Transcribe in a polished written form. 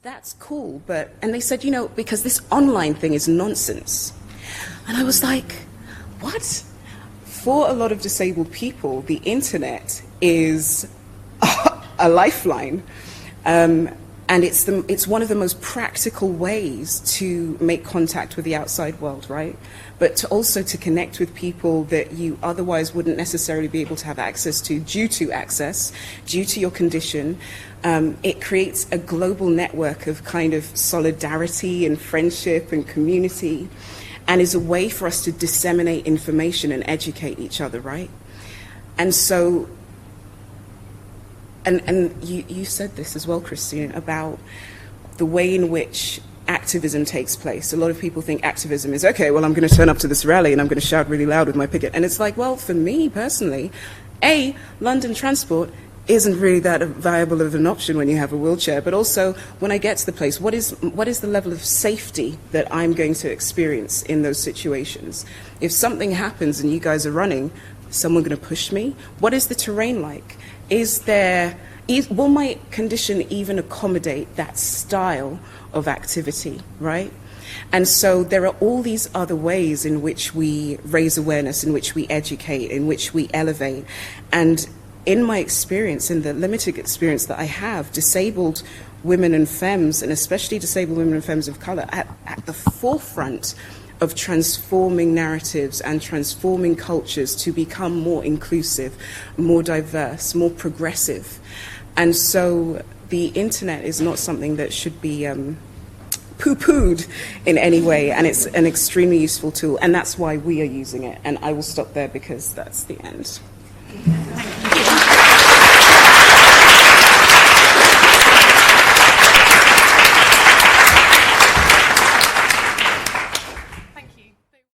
that's cool, but, and they said, you know, because this online thing is nonsense. And I was like, what? For a lot of disabled people, the internet is a lifeline. And it's one of the most practical ways to make contact with the outside world, right? But also to connect with people that you otherwise wouldn't necessarily be able to have access to due to your condition. It creates a global network of kind of solidarity and friendship and community, and is a way for us to disseminate information and educate each other, right? And so, and you said this as well, Christine, about the way in which activism takes place. A lot of people think activism is, okay, well, I'm going to turn up to this rally and I'm going to shout really loud with my picket. And it's like, well, for me personally, London transport isn't really that viable of an option when you have a wheelchair, but also when I get to the place, what is the level of safety that I'm going to experience in those situations? If something happens and you guys are running, is someone going to push me? What is the terrain like? Will my condition even accommodate that style of activity, right? And so there are all these other ways in which we raise awareness, in which we educate, in which we elevate. And in my experience, in the limited experience that I have, disabled women and femmes, and especially disabled women and femmes of colour, at the forefront of transforming narratives and transforming cultures to become more inclusive, more diverse, more progressive. And so the internet is not something that should be poo-pooed in any way, and it's an extremely useful tool, and that's why we are using it. And I will stop there because that's the end.